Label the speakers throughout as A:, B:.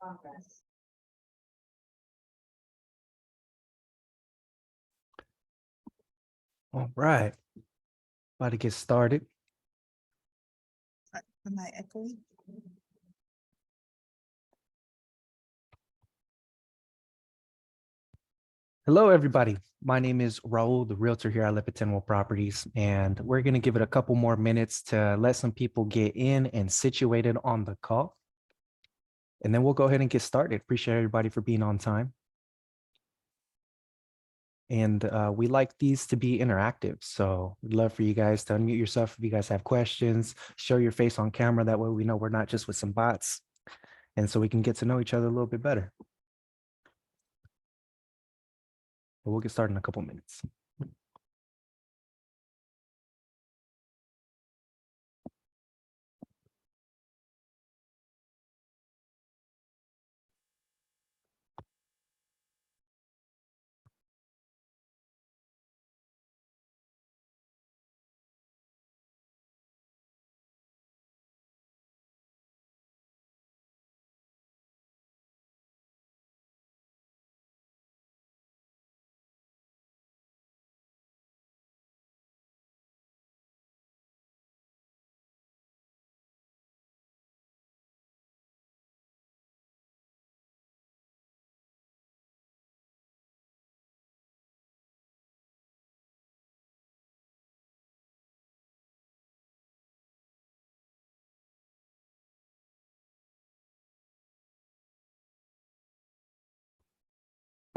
A: All right, about to get started.
B: Am I echoing?
A: Hello, everybody. My name is Raul, the realtor here at Lepe Tendwell Properties, and we're going to give it a couple more minutes to let some people get in and situated on the call. And then we'll go ahead and get started. Appreciate everybody for being on time. And we like these to be interactive. So we'd love for you guys to unmute yourself if you guys have questions, show your face on camera. That way we know we're not just with some bots. And so we can get to know each other a little bit better. But we'll get started in a couple minutes.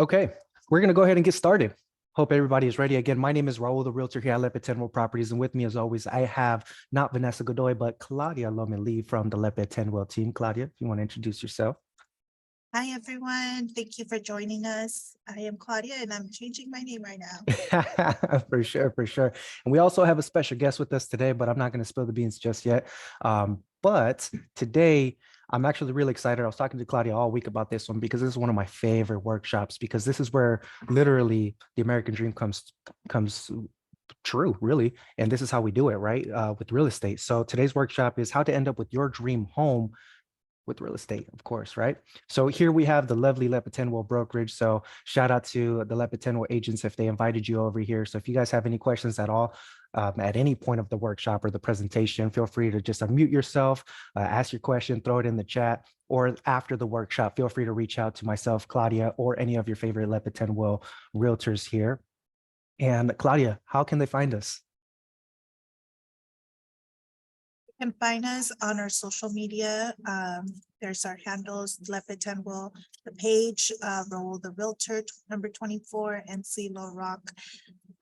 A: Okay, we're going to go ahead and get started. Hope everybody is ready. Again, my name is Raul, the realtor here at Lepe Tendwell Properties. And with me, as always, I have not Vanessa Godoy, but Claudia Lomeli from the Lepe Tendwell team. Claudia, if you want to introduce yourself.
B: Hi, everyone. Thank you for joining us. I am Claudia, and I'm changing my name right now.
A: For sure, for sure. And we also have a special guest with us today, but I'm not going to spill the beans just yet. But today, I'm actually really excited. I was talking to Claudia all week about this one because this is one of my favorite workshops, because this is where literally the American dream comes true, really. And this is how we do it, right? With real estate. So today's workshop is how to end up with your dream home with real estate, of course, right? So here we have the lovely Lepe Tendwell brokerage. So shout out to the Lepe Tendwell agents if they invited you over here. So if you guys have any questions at all, at any point of the workshop or the presentation, feel free to just unmute yourself, ask your question, throw it in the chat, or after the workshop, feel free to reach out to myself, Claudia, or any of your favorite Lepe Tendwell realtors here. And Claudia, how can they find us?
B: You can find us on our social media. There's our handles, Lepe Tendwell, the page, Raul the Realtor, number 24, and CeeLo Rock.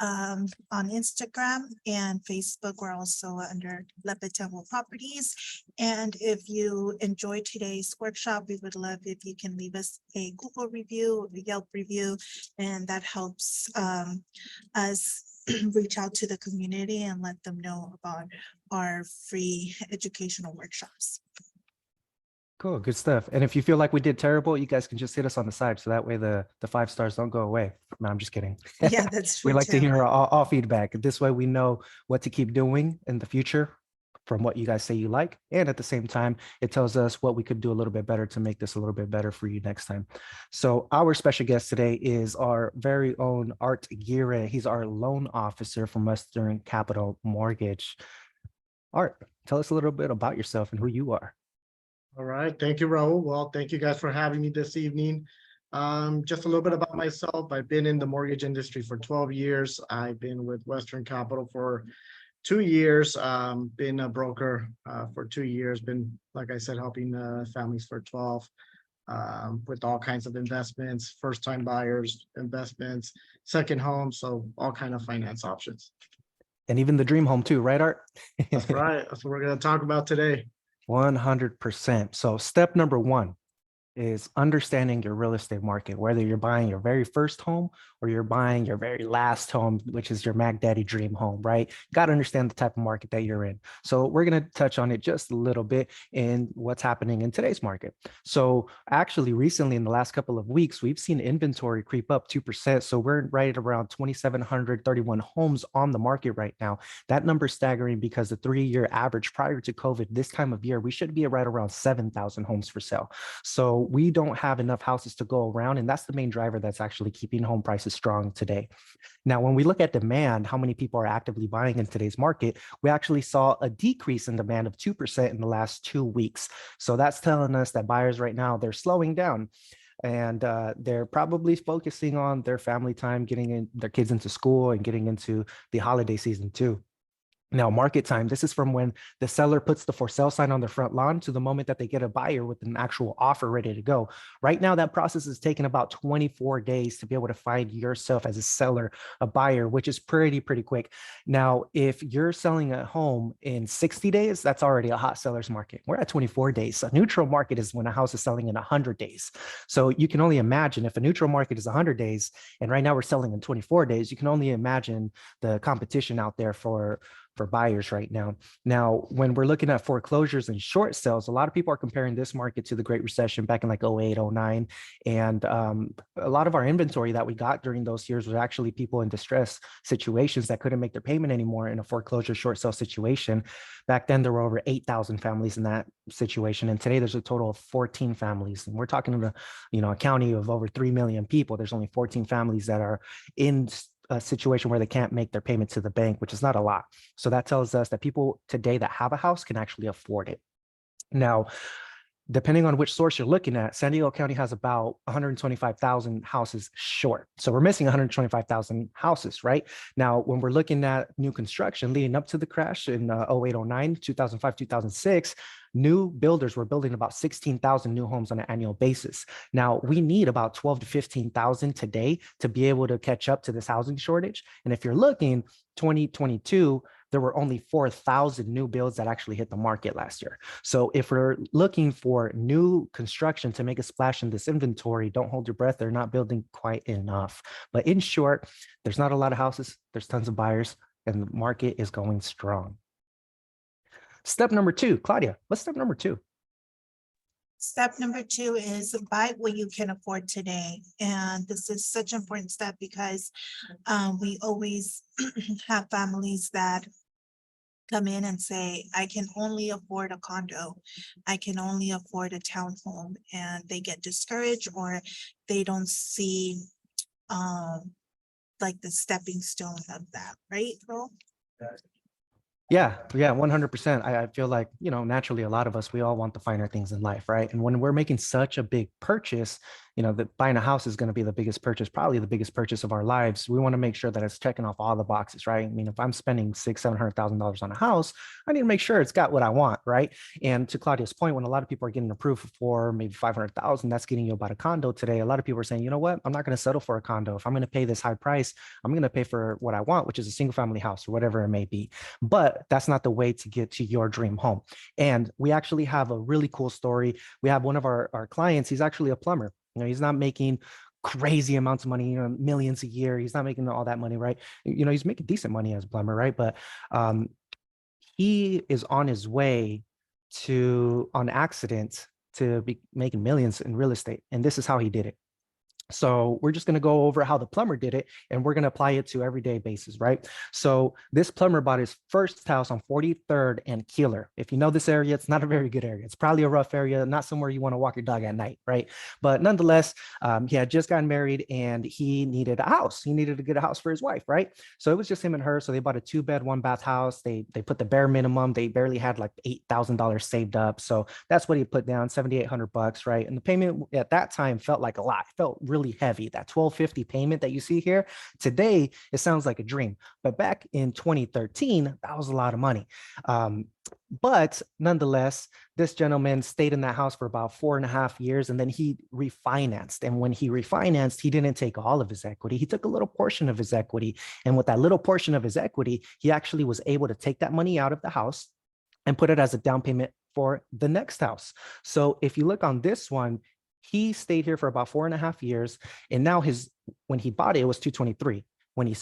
B: On Instagram and Facebook, we're also under Lepe Tendwell Properties. And if you enjoyed today's workshop, we would love if you can leave us a Google review, a Yelp review, and that helps us reach out to the community and let them know about our free educational workshops.
A: Cool, good stuff. And if you feel like we did terrible, you guys can just hit us on the side. So that way the 5 stars don't go away. No, I'm just kidding.
B: Yeah, that's true.
A: We like to
B: too.
A: hear all feedback. This way we know what to keep doing in the future from what you guys say you like. And at the same time, it tells us what we could do a little bit better to make this a little bit better for you next time. So our special guest today is our very own Art Gira. He's our loan officer from Western Capital Mortgage. Art, tell us a little bit about yourself and who you are.
C: All right. Thank you, Raul. Well, thank you guys for having me this evening. Just a little bit about myself. I've been in the mortgage industry for 12 years. I've been with Western Capital for 2 years, been a broker for 2 years, been, like I said, helping families for 12 with all kinds of investments, first-time buyers, investments, second home, so all kind of finance options.
A: And even the dream home too, right, Art?
C: That's right. That's what we're going to talk about today.
A: 100%. So step number 1 is understanding your real estate market, whether you're buying your very first home or you're buying your very last home, which is your Mac Daddy dream home, right? You got to understand the type of market that you're in. So we're going to touch on it just a little bit in what's happening in today's market. So actually recently in the last couple of weeks, we've seen inventory creep up 2%. So we're right at around 2,731 homes on the market right now. That number is staggering because the 3-year average prior to COVID, this time of year, we should be at right around 7,000 homes for sale. So So we don't have enough houses to go around. And that's the main driver that's actually keeping home prices strong today. Now, when we look at demand, how many people are actively buying in today's market, we actually saw a decrease in demand of 2% in the last 2 weeks. So that's telling us that buyers right now, they're slowing down. And they're probably focusing on their family time, getting their kids into school and getting into the holiday season too. Now, market time, this is from when the seller puts the for sale sign on their front lawn to the moment that they get a buyer with an actual offer ready to go. Right now, that process is taking about 24 days to be able to find yourself as a seller, a buyer, which is pretty quick. Now, if you're selling a home in 60 days, that's already a hot seller's market. We're at 24 days. A neutral market is when a house is selling in 100 days. So you can only imagine if a neutral market is 100 days, and right now we're selling in 24 days, you can only imagine the competition out there for buyers right now. Now, when we're looking at foreclosures and short sales, a lot of people are comparing this market to the Great Recession back in like 08, 09. And a lot of our inventory that we got during those years was actually people in distress situations that couldn't make their payment anymore in a foreclosure short sale situation. Back then, there were over 8,000 families in that situation. And today there's a total of 14 families. And we're talking about, a county of over 3 million people. There's only 14 families that are in a situation where they can't make their payment to the bank, which is not a lot. So that tells us that people today that have a house can actually afford it. Now, depending on which source you're looking at, San Diego County has about 125,000 houses short. So we're missing 125,000 houses, right? Now, when we're looking at new construction leading up to the crash in 08, 09, 2005, 2006, new builders were building about 16,000 new homes on an annual basis. Now, we need about 12 to 15,000 today to be able to catch up to this housing shortage. And if you're looking 2022, there were only 4,000 new builds that actually hit the market last year. So if we're looking for new construction to make a splash in this inventory, don't hold your breath. They're not building quite enough. But in short, there's not a lot of houses. There's tons of buyers, and the market is going strong. Step number 2, Claudia, what's step number 2?
B: Step number 2 is buy what you can afford today. And this is such an important step because we always have families that come in and say, I can only afford a condo. I can only afford a townhome, and they get discouraged or they don't see like the stepping stone of that, right, Ro?
A: Yeah, 100%. I feel like, naturally, a lot of us, we all want the finer things in life, right? And when we're making such a big purchase, that buying a house is going to be the biggest purchase, probably the biggest purchase of our lives. We want to make sure that it's checking off all the boxes, right? I mean, if I'm spending $600,000-$700,000 on a house, I need to make sure it's got what I want, right? And to Claudia's point, when a lot of people are getting approved for maybe $500,000, that's getting you about a condo today. A lot of people are saying, you know what? I'm not going to settle for a condo. If I'm going to pay this high price, I'm going to pay for what I want, which is a single family house or whatever it may be. But that's not the way to get to your dream home. And we actually have a really cool story. We have one of our clients, he's actually a plumber. He's not making crazy amounts of money, millions a year. He's not making all that money, right? He's making decent money as a plumber, right? But he is on his way on accident to be making millions in real estate. And this is how he did it. So we're just going to go over how the plumber did it, and we're going to apply it to everyday basis, right? So this plumber bought his first house on 43rd and Keeler. If you know this area, it's not a very good area. It's probably a rough area, not somewhere you want to walk your dog at night, right? But nonetheless, he had just gotten married and he needed a house. He needed to get a house for his wife, right? So it was just him and her. So they bought a 2-bed, 1-bath house. They put the bare minimum. They barely had like $8,000 saved up. So that's what he put down, $7,800, right? And the payment at that time felt like a lot. It felt really heavy. That $1,250 payment that you see here today, it sounds like a dream, but back in 2013, that was a lot of money. But nonetheless, this gentleman stayed in that house for about 4.5 years, and then he refinanced. And when he refinanced, he didn't take all of his equity. He took a little portion of his equity. And with that little portion of his equity, he actually was able to take that money out of the house and put it as a down payment for the next house. So if you look on this one, he stayed here for about 4.5 years. And now when he bought it, it was 223. When he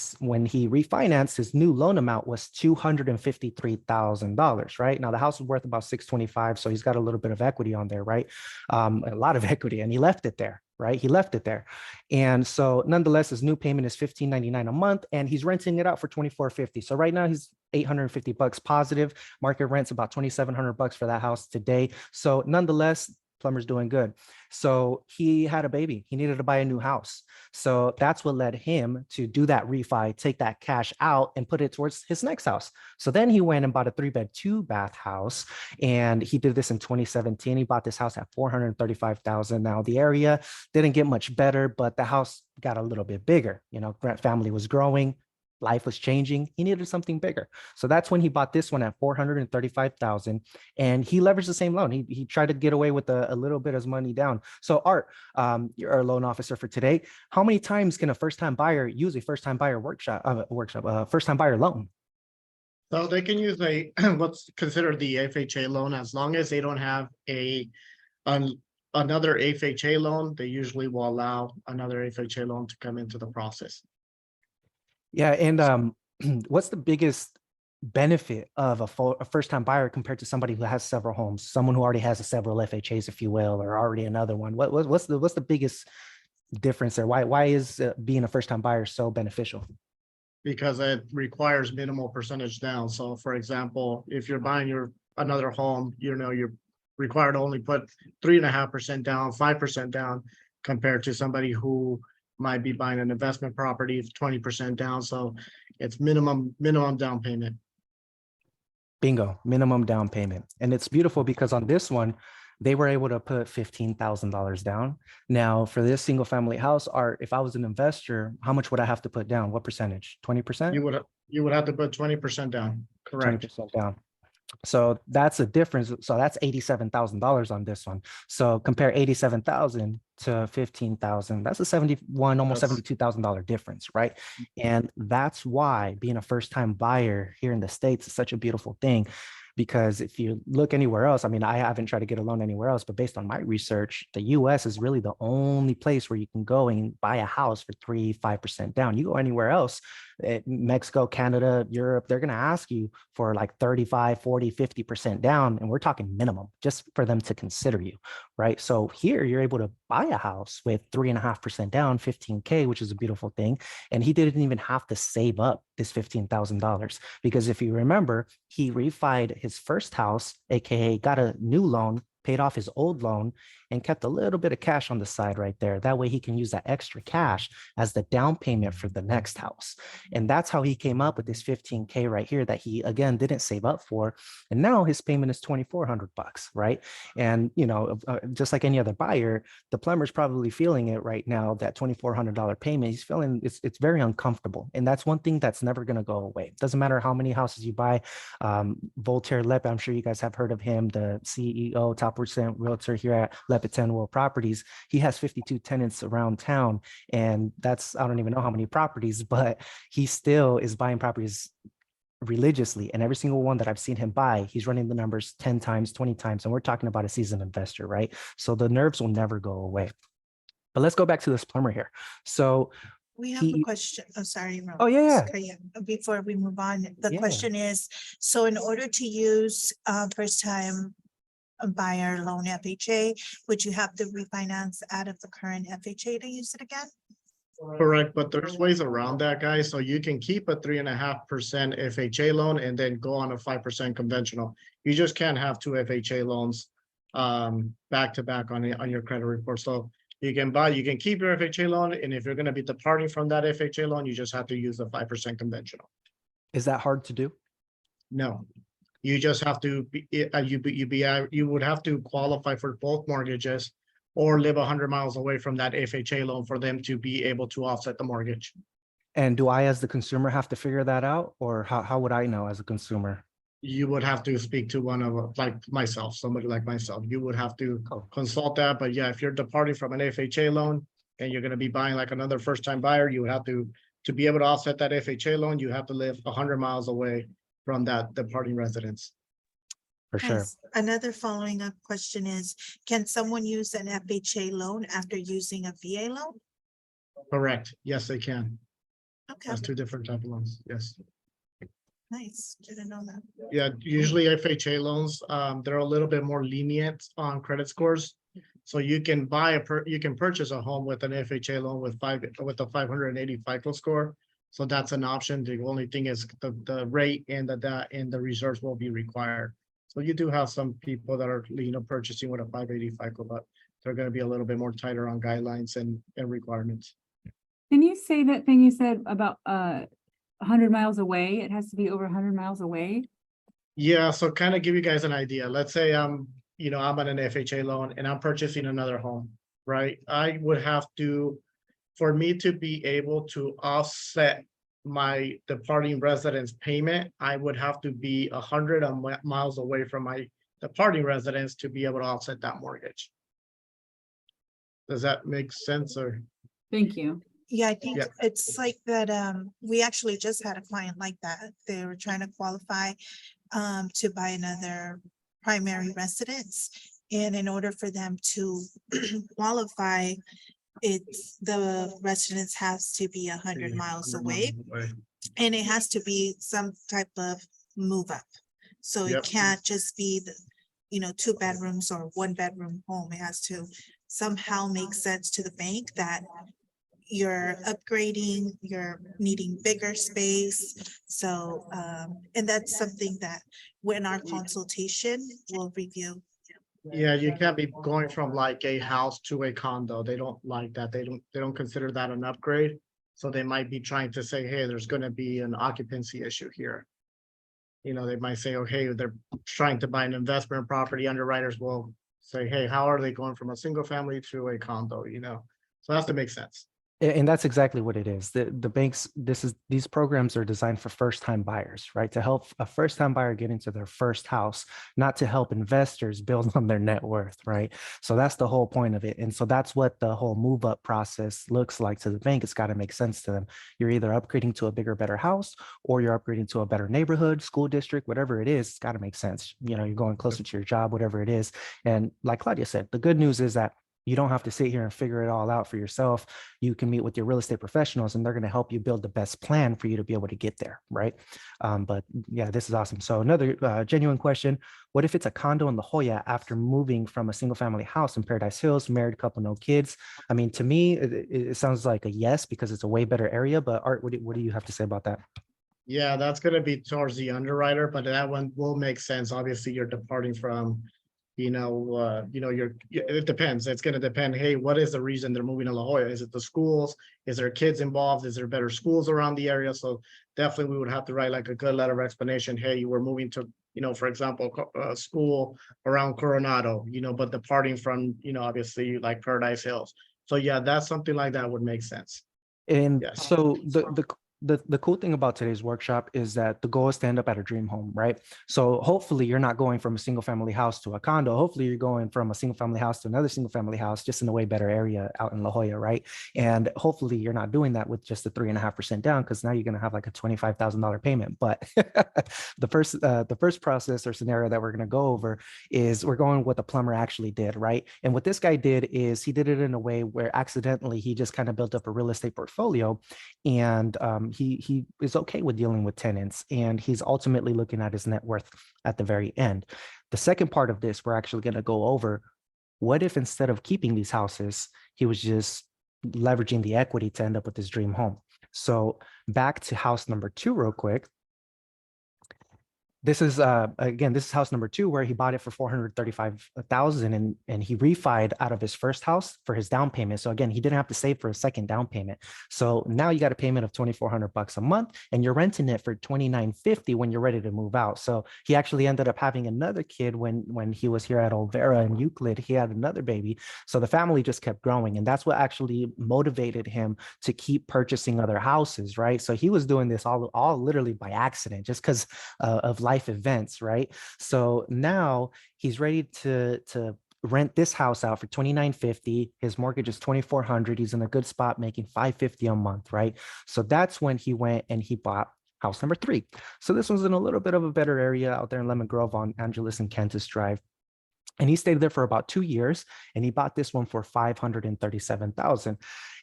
A: refinanced, his new loan amount was $253,000, right? Now the house is worth about 625. So he's got a little bit of equity on there, right? A lot of equity, and he left it there, right? He left it there. And so nonetheless, his new payment is $1,599 a month, and he's renting it out for $2,450. So right now he's $850 positive. Market rent's about $2,700 for that house today. So nonetheless, Plumber's doing good. So he had a baby. He needed to buy a new house. So that's what led him to do that refi, take that cash out and put it towards his next house. So then he went and bought a 3-bed, 2-bath house. And he did this in 2017. He bought this house at $435,000. Now the area didn't get much better, but the house got a little bit bigger. You know, Grant family was growing. Life was changing. He needed something bigger. So that's when he bought this one at $435,000, and he leveraged the same loan. He tried to get away with a little bit of money down. So Art, you're our loan officer for today. How many times can a first-time buyer use a first-time buyer first-time buyer loan?
C: So they can use a what's considered the FHA loan as long as they don't have another FHA loan. They usually will allow another FHA loan to come into the process.
A: Yeah, and what's the biggest benefit of a first-time buyer compared to somebody who has several homes, someone who already has several FHAs, if you will, or already another one? What's the biggest difference there? Why is being a first-time buyer so beneficial?
C: Because it requires minimal percentage down. So for example, if you're buying another home, you're required to only put 3.5% down, 5% down, compared to somebody who might be buying an investment property, 20% down. So it's minimum down payment.
A: Bingo, minimum down payment. And it's beautiful because on this one, they were able to put $15,000 down. Now for this single family house, Art, if I was an investor, how much would I have to put down? What percentage? 20%?
C: You would have to put 20% down. Correct.
A: 20% down. So that's a difference. So that's $87,000 on this one. So compare 87,000 to 15,000. That's a 71, almost $72,000 difference, right? And that's why being a first-time buyer here in the States is such a beautiful thing. Because if you look anywhere else, I mean, I haven't tried to get a loan anywhere else, but based on my research, the US is really the only place where you can go and buy a house for 3-5% down. You go anywhere else, Mexico, Canada, Europe, they're going to ask you for like 35, 40, 50% down. And we're talking minimum just for them to consider you, right? So here you're able to buy a house with 3.5% down, $15K, which is a beautiful thing. And he didn't even have to save up this $15,000 because if you remember, he refied his first house, AKA got a new loan, paid off his old loan, and kept a little bit of cash on the side right there. That way he can use that extra cash as the down payment for the next house. And that's how he came up with this $15K right here that he, again, didn't save up for. And now his payment is $2,400, right? And, you know, just like any other buyer, the plumber's probably feeling it right now, that $2,400 payment. He's feeling it's very uncomfortable. And that's one thing that's never going to go away. It doesn't matter how many houses you buy. Voltaire Lepe, I'm sure you guys have heard of him, the CEO, top percent realtor here at Lepe Tendwell Properties. He has 52 tenants around town, and that's, I don't even know how many properties, but he still is buying properties religiously. And every single one that I've seen him buy, he's running the numbers 10 times, 20 times. And we're talking about a seasoned investor, right? So the nerves will never go away. But let's go back to this plumber here. So
B: we have a question. Oh, sorry.
A: Oh, yeah.
B: Before we move on, the
A: Yeah.
B: question is, so in order to use first time buyer loan FHA, would you have to refinance out of the current FHA to use it again?
C: Correct, but there's ways around that, guys. So you can keep a 3.5% FHA loan and then go on a 5% conventional. You just can't have two FHA loans back to back on your credit report. So you can keep your FHA loan, and if you're going to be departing from that FHA loan, you just have to use the 5% conventional.
A: Is that hard to do?
C: No, you just have to you would have to qualify for both mortgages or live 100 miles away from that FHA loan for them to be able to offset the mortgage.
A: And do I, as the consumer, have to figure that out, or how would I know as a consumer?
C: You would have to speak to one of somebody like myself. You would have to consult that. But yeah, if you're departing from an FHA loan and you're going to be buying like another first-time buyer, you would have to be able to offset that FHA loan, you have to live 100 miles away from that departing residence.
A: For sure.
B: Yes. Another following up question is, can someone use an FHA loan after using a VA loan?
C: Correct. Yes, they can.
B: Okay,
C: That's two different type of loans. Yes.
B: nice. Didn't know that.
C: Yeah, usually FHA loans, they're a little bit more lenient on credit scores. So you can purchase a home with an FHA loan with a 580 FICO score. So that's an option. The only thing is the rate and the reserves will be required. So you do have some people that are, purchasing with a 580 FICO, but they're going to be a little bit more tighter on guidelines and requirements.
D: Can you say that thing you said about 100 miles away? It has to be over 100 miles away?
C: Yeah, so kind of give you guys an idea. Let's say I'm on an FHA loan and I'm purchasing another home, right? I would have to, for me to be able to offset my departing residence payment, I would have to be 100 miles away from my departing residence to be able to offset that mortgage. Does that make sense or?
D: Thank you.
B: Yeah, I think
C: Yeah.
B: it's like that, we actually just had a client like that. They were trying to qualify to buy another primary residence. And in order for them to qualify, the residence has to be 100 miles away, and it has to be some type of move up. So it
C: Yep.
B: can't just be the, 2 bedrooms or 1 bedroom home. It has to somehow make sense to the bank that you're upgrading, you're needing bigger space. So, and that's something that when our consultation will review.
C: Yeah, you can't be going from like a house to a condo. They don't like that. They don't consider that an upgrade. So they might be trying to say, hey, there's gonna be an occupancy issue here. They might say, okay, they're trying to buy an investment property. Underwriters will say, hey, how are they going from a single family to a condo, So it has to make sense.
A: And that's exactly what it is. The banks, these programs are designed for first-time buyers, right? To help a first-time buyer get into their first house, not to help investors build on their net worth, right? So that's the whole point of it. And so that's what the whole move-up process looks like to the bank. It's got to make sense to them. You're either upgrading to a bigger, better house, or you're upgrading to a better neighborhood, school district, whatever it is, it's got to make sense. You're going closer to your job, whatever it is. And like Claudia said, the good news is that you don't have to sit here and figure it all out for yourself. You can meet with your real estate professionals and they're going to help you build the best plan for you to be able to get there, right? But yeah, this is awesome. So another genuine question, what if it's a condo in La Jolla after moving from a single family house in Paradise Hills, married couple, no kids? I mean, to me, it sounds like a yes, because it's a way better area, but Art, what do you have to say about that?
C: Yeah, that's gonna be towards the underwriter, but that one will make sense. Obviously, you're departing from, it depends. It's gonna depend. Hey, what is the reason they're moving to La Jolla? Is it the schools? Is there kids involved? Is there better schools around the area? So definitely we would have to write like a good letter of explanation. Hey, you were moving to, for example, school around Coronado, but departing from, obviously like Paradise Hills. So yeah, that's something like that would make sense.
A: And
C: Yes.
A: so the cool thing about today's workshop is that the goal is to end up at a dream home, right? So hopefully you're not going from a single family house to a condo. Hopefully you're going from a single family house to another single family house, just in a way better area out in La Jolla, right? And hopefully you're not doing that with just a 3.5% down, because now you're going to have like a $25,000 payment. But the first process or scenario that we're going to go over is we're going what the plumber actually did, right? And what this guy did is he did it in a way where accidentally he just kind of built up a real estate portfolio, and he is okay with dealing with tenants, and he's ultimately looking at his net worth at the very end. The second part of this, we're actually going to go over, what if instead of keeping these houses, he was just leveraging the equity to end up with his dream home? So back to house number 2 real quick. This is again, this is house number 2, where he bought it for $435,000, and he refied out of his first house for his down payment. So again, he didn't have to save for a second down payment. So now you got a payment of $2,400 a month, and you're renting it for $2,950 when you're ready to move out. So he actually ended up having another kid when he was here at Olvera and Euclid. He had another baby. So the family just kept growing, and that's what actually motivated him to keep purchasing other houses, right? So he was doing this all literally by accident, just because of life events, right? So now he's ready to rent this house out for $2,950. His mortgage is $2,400. He's in a good spot, making $550 a month, right? So that's when he went and he bought house number 3. So this one's in a little bit of a better area out there in Lemon Grove on Angeles and Kentis Drive. And he stayed there for about 2 years, and he bought this one for $537,000.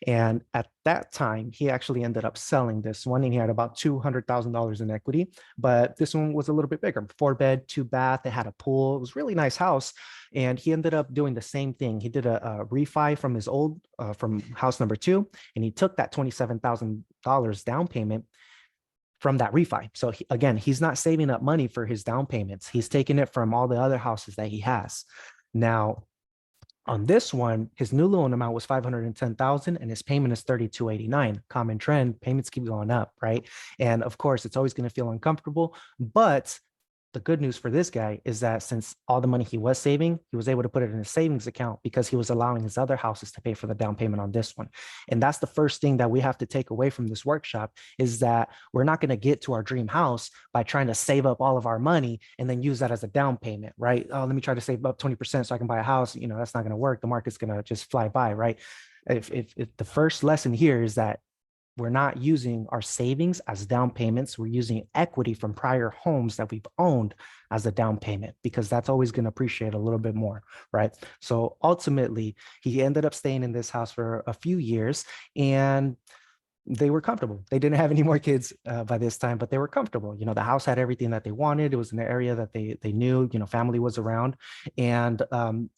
A: And at that time, he actually ended up selling this one, and he had about $200,000 in equity. But this one was a little bit bigger, 4-bed, 2-bath. It had a pool. It was a really nice house. And he ended up doing the same thing. He did a refi from his old, from house number 2, and he took that $27,000 down payment, from that refi. So again, he's not saving up money for his down payments. He's taking it from all the other houses that he has. Now, on this one, his new loan amount was 510,000 and his payment is 3289. Common trend, payments keep going up, right? And of course, it's always going to feel uncomfortable, but the good news for this guy is that since all the money he was saving, he was able to put it in his savings account because he was allowing his other houses to pay for the down payment on this one. And that's the first thing that we have to take away from this workshop, is that we're not going to get to our dream house by trying to save up all of our money and then use that as a down payment, right? Oh, let me try to save up 20% so I can buy a house. You know, that's not going to work. The market's going to just fly by, right? If the first lesson here is that we're not using our savings as down payments. We're using equity from prior homes that we've owned as a down payment, because that's always going to appreciate a little bit more, right? So ultimately, he ended up staying in this house for a few years, and they were comfortable. They didn't have any more kids by this time, but they were comfortable. You know, the house had everything that they wanted. It was in an area that they knew, you know, family was around. And,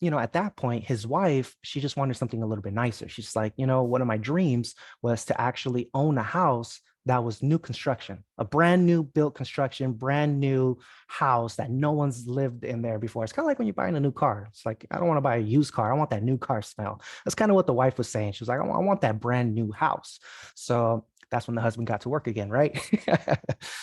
A: you know, at that point, his wife, she just wanted something a little bit nicer. She's like, you know, one of my dreams was to actually own a house that was new construction, a brand new built construction, brand new house that no one's lived in there before. It's kind of like when you're buying a new car. It's like, I don't want to buy a used car. I want that new car smell. That's kind of what the wife was saying. She was like, I want that brand new house. So that's when the husband got to work again, right?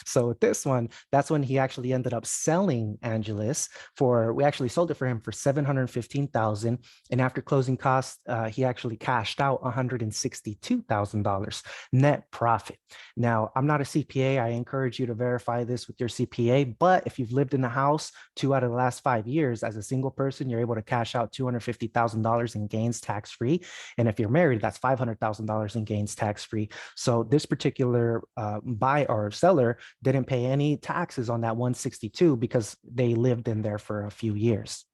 A: So with this one, that's when he actually ended up selling Angeles for, we actually sold it for him for $715,000. And after closing costs, he actually cashed out $162,000 net profit. Now, I'm not a CPA. I encourage you to verify this with your CPA, but if you've lived in the house 2 out of the last 5 years as a single person, you're able to cash out $250,000 in gains tax-free. And if you're married, that's $500,000 in gains tax-free. So this particular buyer or seller didn't pay any taxes on that 162 because they lived in there for a few years.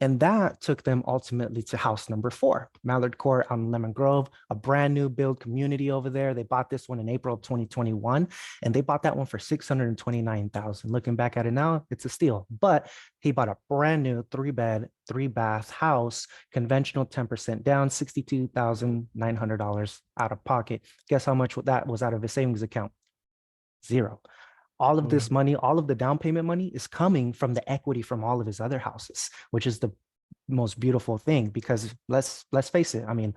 A: And that took them ultimately to house number 4, Mallard Court on Lemon Grove, a brand new build community over there. They bought this one in April of 2021, and they bought that one for $629,000. Looking back at it now, it's a steal. But he bought a brand new 3-bed, 3-bath house, conventional 10% down, $62,900 out of pocket. Guess how much that was out of his savings account? Zero. All of this money, all of the down payment money is coming from the equity from all of his other houses, which is the most beautiful thing, because let's face it. I mean,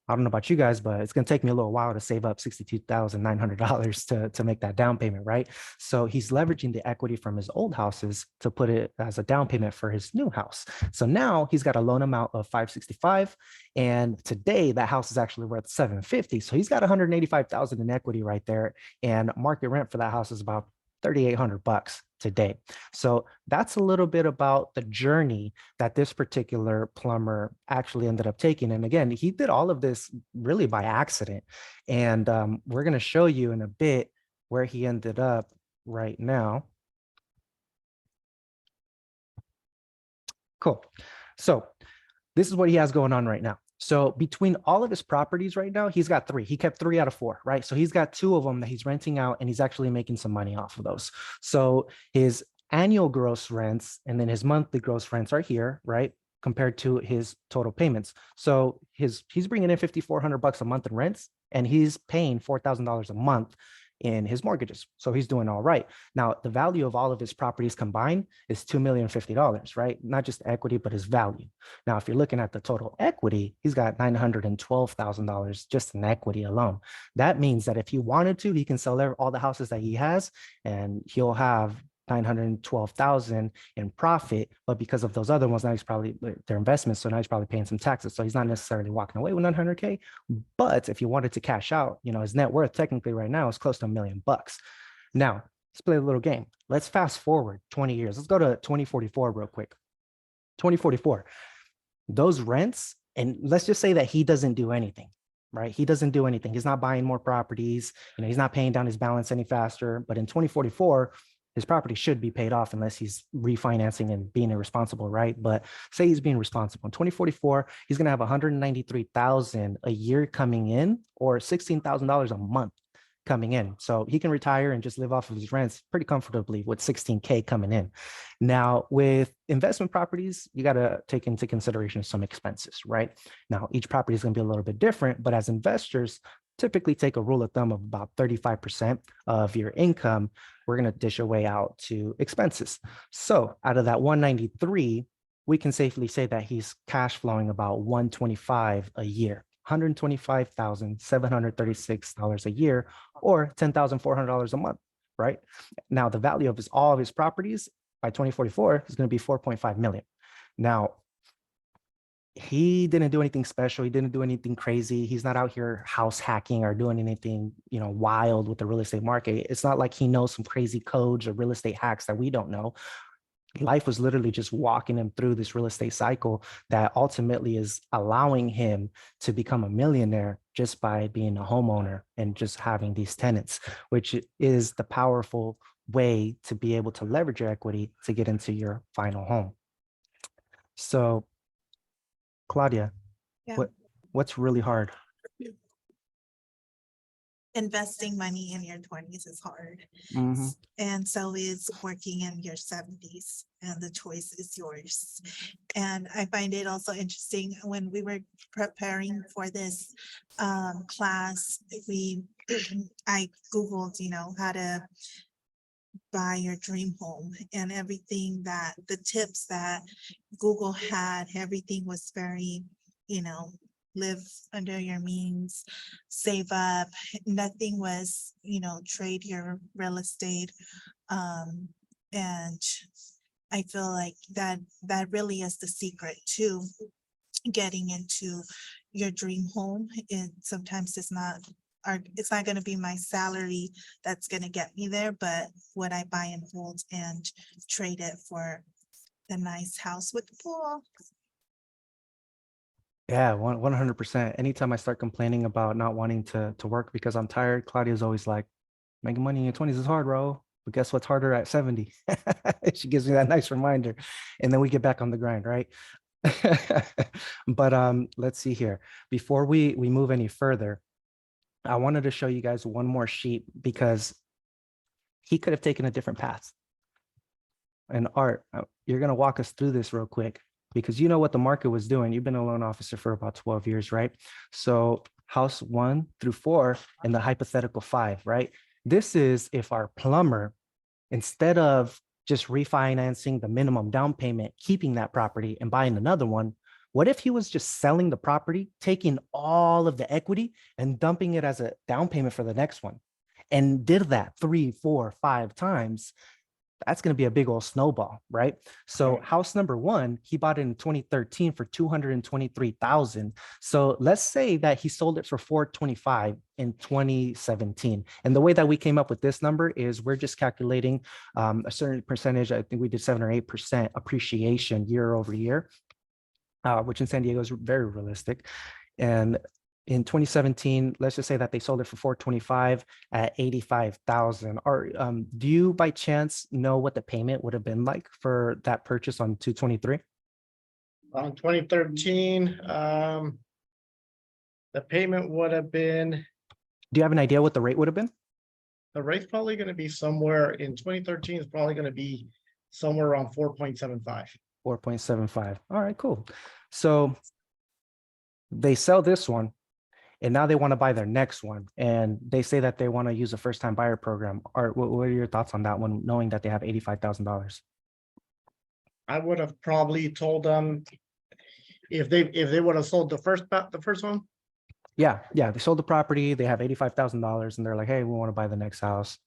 A: I don't know about you guys, but it's going to take me a little while to save up $62,900 to make that down payment, right? So he's leveraging the equity from his old houses to put it as a down payment for his new house. So now he's got a loan amount of $565,000, and today that house is actually worth $750,000. So he's got $185,000 in equity right there, and market rent for that house is about $3,800 today. So that's a little bit about the journey that this particular plumber actually ended up taking. And again, he did all of this really by accident. And we're going to show you in a bit where he ended up right now. Cool. So this is what he has going on right now. So between all of his properties right now, he's got 3. He kept 3 out of 4, right? So he's got 2 of them that he's renting out, and he's actually making some money off of those. So his annual gross rents and then his monthly gross rents are here, right? Compared to his total payments. So he's bringing in $5,400 a month in rents, and he's paying $4,000 a month in his mortgages. So he's doing all right. Now, the value of all of his properties combined is $2,050,000, right? Not just equity, but his value. Now, if you're looking at the total equity, he's got $912,000 just in equity alone. That means that if he wanted to, he can sell all the houses that he has, and he'll have $912,000 in profit. But because of those other ones, now he's probably their investments, so now he's probably paying some taxes. So he's not necessarily walking away with $900K. But if you wanted to cash out, you know, his net worth technically right now is close to $1 million. Now, let's play a little game. Let's fast forward 20 years. Let's go to 2044 real quick. 2044, those rents, and let's just say that he doesn't do anything, right? He doesn't do anything. He's not buying more properties. You know, he's not paying down his balance any faster. But in 2044, his property should be paid off unless he's refinancing and being irresponsible, right? But say he's being responsible. In 2044, he's going to have $193,000 a year coming in, or $16,000 a month coming in. So he can retire and just live off of his rents pretty comfortably with $16K coming in. Now, with investment properties, you got to take into consideration some expenses, right? Now, each property is going to be a little bit different, but as investors, typically take a rule of thumb of about 35% of your income, we're going to dish away out to expenses. So out of that 193, we can safely say that he's cash flowing about 125 a year, $125,736 a year, or $10,400 a month, right? Now, the value of all of his properties by 2044 is going to be 4.5 million. Now, he didn't do anything special. He didn't do anything crazy. He's not out here house hacking or doing anything, wild with the real estate market. It's not like he knows some crazy codes or real estate hacks that we don't know. Life was literally just walking him through this real estate cycle that ultimately is allowing him to become a millionaire just by being a homeowner and just having these tenants, which is the powerful way to be able to leverage your equity to get into your final home. So, Claudia,
B: Yeah.
A: what's really hard?
B: Investing money in your 20s is hard.
A: Mhm.
B: And so is working in your 70s, and the choice is yours. And I find it also interesting when we were preparing for this class, I Googled, how to buy your dream home, and everything that the tips that Google had, everything was very, live under your means, save up. Nothing was, trade your real estate. And I feel like that really is the secret to getting into your dream home. Sometimes it's not going to be my salary that's going to get me there, but what I buy and hold and trade it for the nice house with the pool.
A: Yeah, 100%. Anytime I start complaining about not wanting to work because I'm tired, Claudia's always like, making money in your 20s is hard, bro. But guess what's harder at 70? She gives me that nice reminder. And then we get back on the grind, right? But let's see here. Before we move any further, I wanted to show you guys one more sheet because he could have taken a different path. And Art, you're going to walk us through this real quick because you know what the market was doing. You've been a loan officer for about 12 years, right? So house 1 through 4 and the hypothetical 5, right? This is if our plumber, instead of just refinancing the minimum down payment, keeping that property and buying another one, what if he was just selling the property, taking all of the equity and dumping it as a down payment for the next one, and did that 3, 4, 5 times? That's going to be a big old snowball, right? So
C: Right.
A: house number 1, he bought it in 2013 for 223,000. So let's say that he sold it for 425 in 2017. And the way that we came up with this number is we're just calculating a certain percentage. I think we did 7 or 8% appreciation year over year, which in San Diego is very realistic. And in 2017, let's just say that they sold it for 425 at 85,000. Or do you by chance know what the payment would have been like for that purchase on 223?
C: On 2013, the payment would have been,
A: Do you have an idea what the rate would have been?
C: the rate's probably gonna be somewhere in 2013 is probably gonna be somewhere around 4.75.
A: 4.75. All right, cool. So they sell this one and now they want to buy their next one. And they say that they want to use a first time buyer program. Art, what are your thoughts on that one, knowing that they have $85,000?
C: I would have probably told them if they would have sold the first one,
A: Yeah, they sold the property, they have $85,000 and they're like, hey, we want to buy the next house.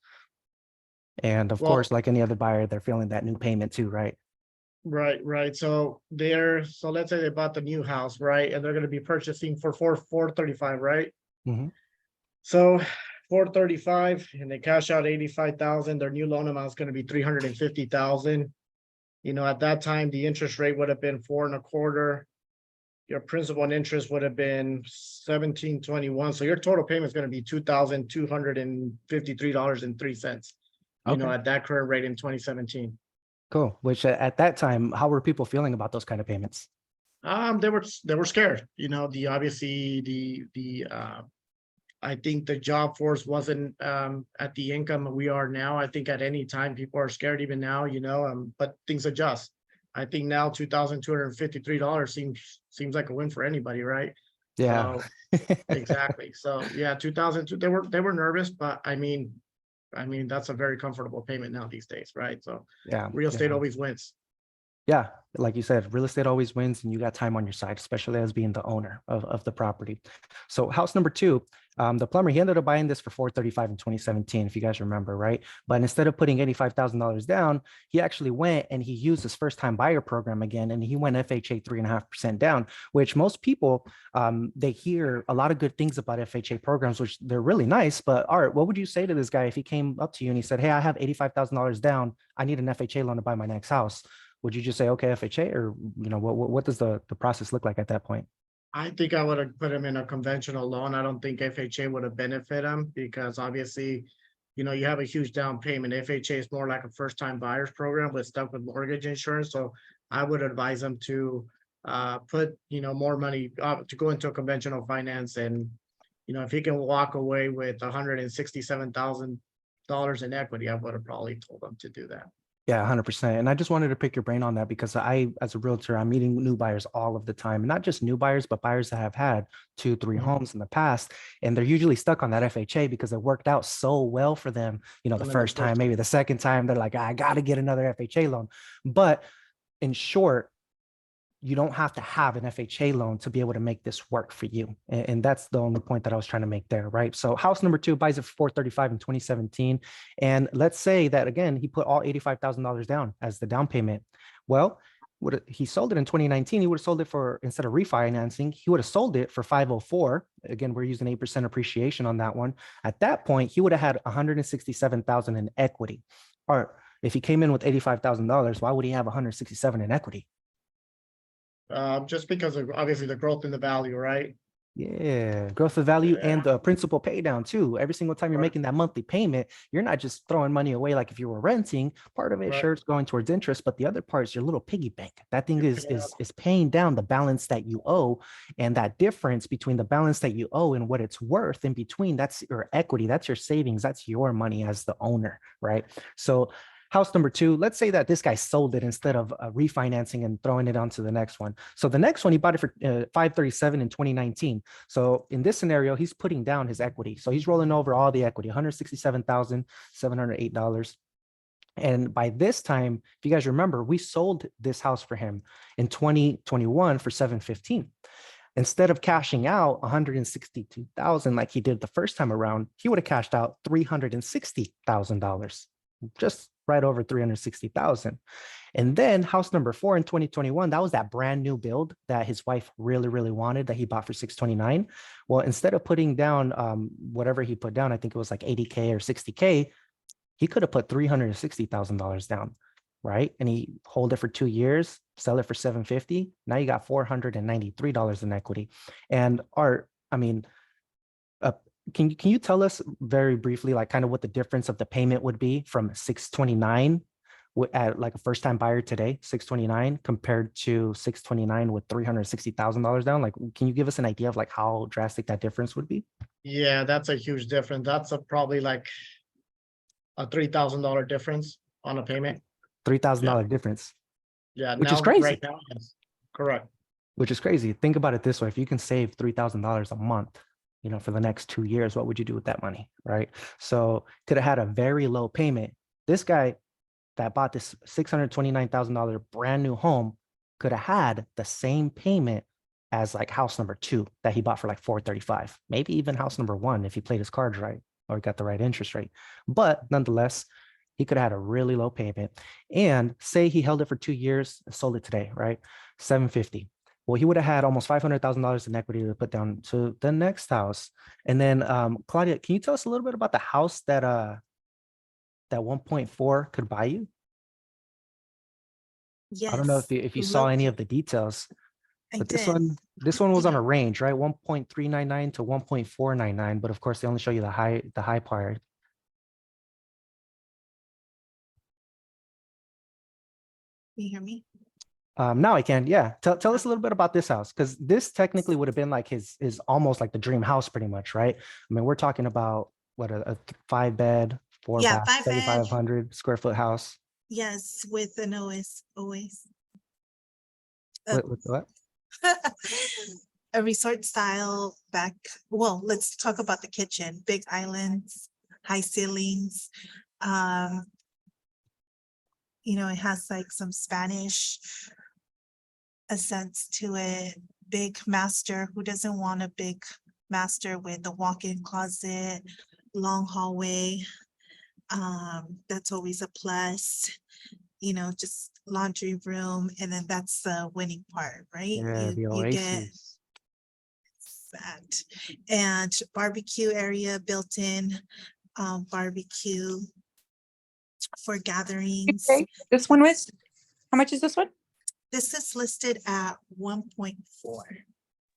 A: And of
C: Well-
A: course, like any other buyer, they're feeling that new payment too, right?
C: right. So let's say they bought the new house, right? And they're gonna be purchasing for 435, right?
A: Mhm.
C: So 435 and they cash out 85,000, their new loan amount is gonna be 350,000. At that time, the interest rate would have been 4.25. Your principal and interest would have been 1721. So your total payment is gonna be $2,253.03.
A: Okay,
C: At that current rate in 2017.
A: cool. Which at that time, how were people feeling about those kind of payments?
C: They were scared, I think the job force wasn't at the income we are now. I think at any time people are scared even now, but things adjust. I think now $2,253 seems like a win for anybody, right?
A: Yeah.
C: So, exactly. So yeah, 2002, they were nervous, but I mean, that's a very comfortable payment now these days, right? So
A: Yeah.
C: real estate
A: Yeah.
C: always wins.
A: Yeah, like you said, real estate always wins and you got time on your side, especially as being the owner of the property. So house number two, the plumber, he ended up buying this for $435 in 2017, if you guys remember, right? But instead of putting $85,000 down, he actually went and he used his first time buyer program again, and he went FHA 3.5% down, which most people, they hear a lot of good things about FHA programs, which they're really nice. But Art, what would you say to this guy if he came up to you and he said, hey, I have $85,000 down, I need an FHA loan to buy my next house? Would you just say, okay, FHA, or, what does the process look like at that point?
C: I think I would have put him in a conventional loan. I don't think FHA would have benefited him because obviously, you have a huge down payment. FHA is more like a first time buyers program with stuff with mortgage insurance. So I would advise him to put, more money to go into a conventional finance. And, if he can walk away with $167,000 in equity, I would have probably told him to do that.
A: Yeah, 100%. And I just wanted to pick your brain on that because as a realtor, I'm meeting new buyers all of the time, and not just new buyers, but buyers that have had 2, 3
C: Mhm.
A: homes in the past. And they're usually stuck on that FHA because it worked out so well for them, the first time, maybe the second time, they're like, I got to get another FHA loan. But in short, you don't have to have an FHA loan to be able to make this work for you. And that's the only point that I was trying to make there, right? So house number two buys it for $435 in 2017. And let's say that, again, he put all $85,000 down as the down payment. Well, he sold it in 2019, he would have sold it for, instead of refinancing, he would have sold it for 504. Again, we're using 8% appreciation on that one. At that point, he would have had 167,000 in equity. Or if he came in with $85,000, why would he have 167 in equity?
C: Just because of obviously the growth in the value, right?
A: Yeah, growth of value
C: Yeah.
A: and the principal pay down too. Every single time you're
C: Right.
A: making that monthly payment, you're not just throwing money away like if you were renting. Part of it,
C: Right.
A: sure, it's going towards interest, but the other part is your little piggy bank. That thing
C: You're
A: is
C: paying
A: is paying down the balance that you owe, and that difference between the balance that you owe and what it's worth in between, that's your equity, that's your savings, that's your money as the owner, right? So house number two, let's say that this guy sold it instead of refinancing and throwing it onto the next one. So the next one, he bought it for $537 in 2019. So in this scenario, he's putting down his equity. So he's rolling over all the equity, $167,708. And by this time, if you guys remember, we sold this house for him in 2021 for $715. Instead of cashing out $162,000 like he did the first time around, he would have cashed out $360,000, just right over 360,000. And then house number four in 2021, that was that brand new build that his wife really, really wanted, that he bought for $629. Well, instead of putting down whatever he put down, I think it was like $80K or $60K, he could have put $360,000 down, right? And he hold it for 2 years, sell it for $750. Now you got $493 in equity. And Art, I mean, can you tell us very briefly, like kind of what the difference of the payment would be from $629 at like a first time buyer today, $629 compared to $629 with $360,000 down? Like, can you give us an idea of like how drastic that difference would be?
C: Yeah, that's a huge difference. That's probably like a $3,000 difference on a payment.
A: $3,000 difference.
C: Yeah,
A: Which
C: now
A: is crazy.
C: right now, yes, correct.
A: Which is crazy. Think about it this way: if you can save $3,000 a month, for the next 2 years, what would you do with that money, right? So could have had a very low payment. This guy that bought this $629,000 brand new home could have had the same payment as like house number two that he bought for like $435, maybe even house number one if he played his cards right or got the right interest rate. But nonetheless, he could have had a really low payment. And say he held it for 2 years, sold it today, right? $750. Well, he would have had almost $500,000 in equity to put down to the next house. And then Claudia, can you tell us a little bit about the house that 1.4 could buy you?
B: Yes.
A: I don't know if you saw any of the details, but this one was on a range, right? 1.399 to 1.499, but of course they only show you the high part.
B: Can you hear me?
A: Now I can, yeah. Tell us a little bit about this house, because this technically would have been like his almost like the dream house, pretty much, right? I mean, we're talking about what a 5-bed, 4-bath, 7,500 square foot house.
B: Yes, with an OS.
A: What?
B: a resort style back, well, let's talk about the kitchen, big islands, high ceilings. Um, it has like some Spanish a sense to it. Big master, who doesn't want a big master with a walk-in closet, long hallway? That's always a plus. Just laundry room, and then that's the winning part, right?
A: Yeah, the
B: You get
A: Oasis.
B: that. And barbecue area built in, barbecue for gatherings.
E: Okay, this one was, how much is this one?
B: This is listed at 1.4.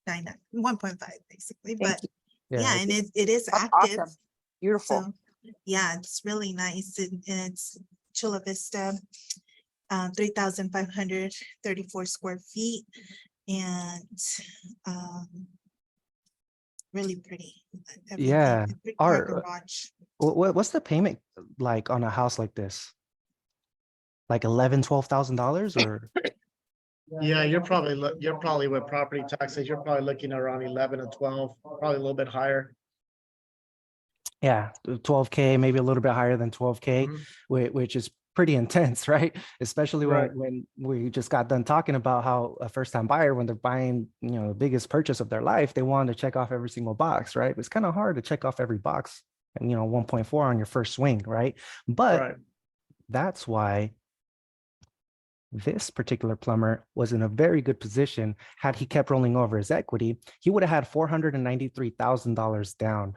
B: 1.5 basically,
E: Thank
B: but
E: you.
B: yeah, and it is
E: That's
B: active.
E: awesome. Beautiful.
B: So, yeah, it's really nice, and it's Chula Vista, 3,534 square feet, and really pretty. Everything,
A: Yeah.
B: a big
A: Art,
B: garage.
A: what's the payment like on a house like this? Like $12,000 or
C: Yeah, you're probably with property taxes, you're probably looking around 11 to 12, probably a little bit higher.
A: yeah, 12K, maybe a little bit higher than 12K,
C: Mhm.
A: which is pretty intense, right? Especially
C: Right.
A: when we just got done talking about how a first-time buyer, when they're buying, the biggest purchase of their life, they want to check off every single box, right? It's kind of hard to check off every box and 1.4 on your first swing, right? But
C: Right.
A: that's why this particular plumber was in a very good position. Had he kept rolling over his equity, he would have had $493,000 down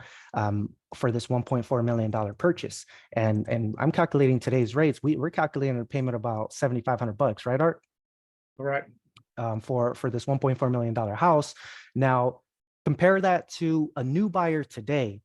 A: for this $1.4 million purchase. And I'm calculating today's rates. We're calculating a payment about $7,500, right, Art?
C: Right.
A: For this $1.4 million house. Now, compare that to a new buyer today.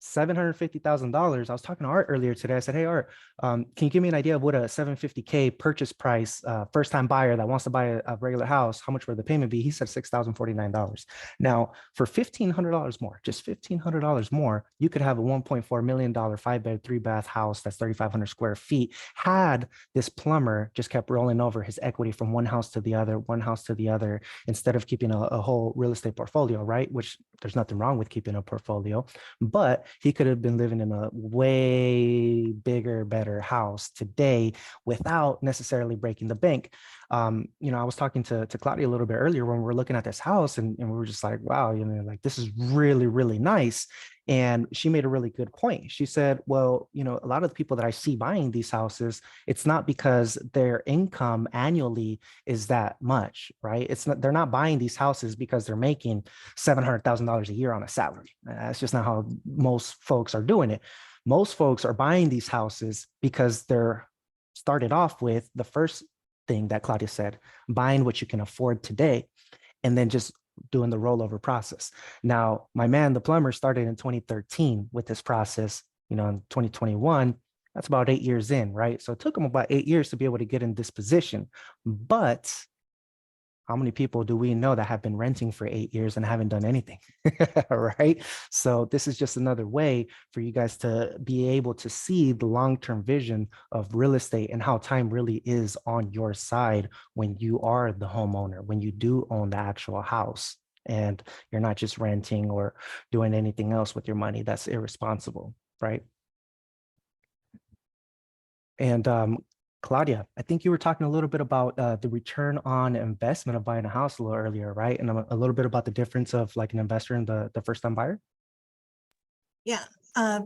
A: $750,000. I was talking to Art earlier today. I said, "Hey, Art, can you give me an idea of what a 750K purchase price, first time buyer that wants to buy a regular house, how much would the payment be?" He said $6,049. Now, for $1,500 more, just $1,500 more, you could have a $1.4 million 5-bed, 3-bath house that's 3,500 square feet. Had this plumber just kept rolling over his equity from one house to the other, instead of keeping a whole real estate portfolio, right? Which there's nothing wrong with keeping a portfolio, but he could have been living in a way bigger, better house today without necessarily breaking the bank. I was talking to Claudia a little bit earlier when we were looking at this house, and we were just like, wow, like this is really, really nice. And she made a really good point. She said, well, a lot of the people that I see buying these houses, it's not because their income annually is that much, right? It's not, they're not buying these houses because they're making $700,000 a year on a salary. That's just not how most folks are doing it. Most folks are buying these houses because they're started off with the first thing that Claudia said, buying what you can afford today, and then just doing the rollover process. Now, my man, the plumber, started in 2013 with this process, in 2021. That's about 8 years in, right? So it took him about 8 years to be able to get in this position. But how many people do we know that have been renting for 8 years and haven't done anything? Right? So this is just another way for you guys to be able to see the long-term vision of real estate and how time really is on your side when you are the homeowner, when you do own the actual house and you're not just renting or doing anything else with your money. That's irresponsible, right? And Claudia, I think you were talking a little bit about the return on investment of buying a house a little earlier, right? And a little bit about the difference of like an investor and the first-time buyer.
B: Yeah,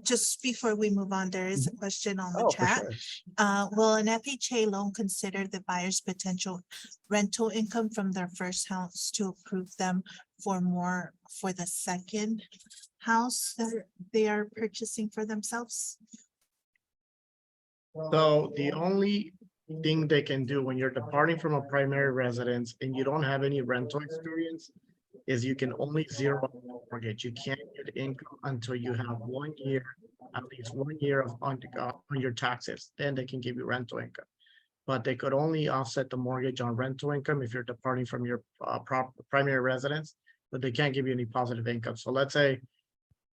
B: just before we move on, there is a question on the
A: Oh, for
B: chat.
A: sure.
B: Will an FHA loan consider the buyer's potential rental income from their first house to approve them for more for the second house that they are purchasing for themselves?
C: So the only thing they can do when you're departing from a primary residence and you don't have any rental experience is you can only zero out the mortgage. You can't get income until you have 1 year, at least 1 year of on your taxes. Then they can give you rental income. But they could only offset the mortgage on rental income if you're departing from your primary residence, but they can't give you any positive income. So let's say,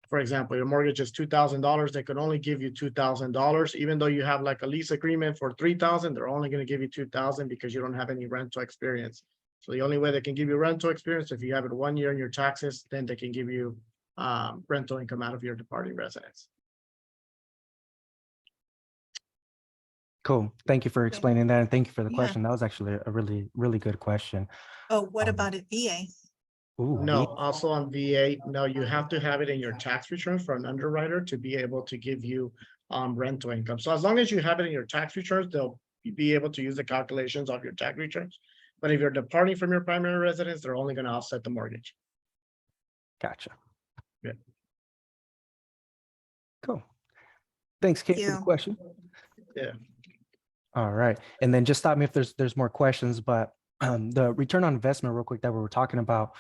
C: for example, your mortgage is $2,000, they could only give you $2,000, even though you have like a lease agreement for $3,000, they're only going to give you $2,000 because you don't have any rental experience. So the only way they can give you rental experience, if you have it 1 year in your taxes, then they can give you rental income out of your departing residence.
A: Cool. Thank you for explaining that, and thank you for the
B: Yeah.
A: question. That was actually a really, really good question.
B: Oh, what
A: Um,
B: about a VA?
A: Ooh,
C: No, also on VA, no, you have to have it in your tax return for an underwriter to be able to give you rental income. So as long as you have it in your tax returns, they'll be able to use the calculations of your tax returns. But if you're departing from your primary residence, they're only going to offset the mortgage.
A: Gotcha.
C: Yeah.
A: Cool. Thanks, Kate, for the
B: you.
A: question.
C: Yeah.
A: All right. And then just stop me if there's more questions, but the return on investment real quick that we were talking about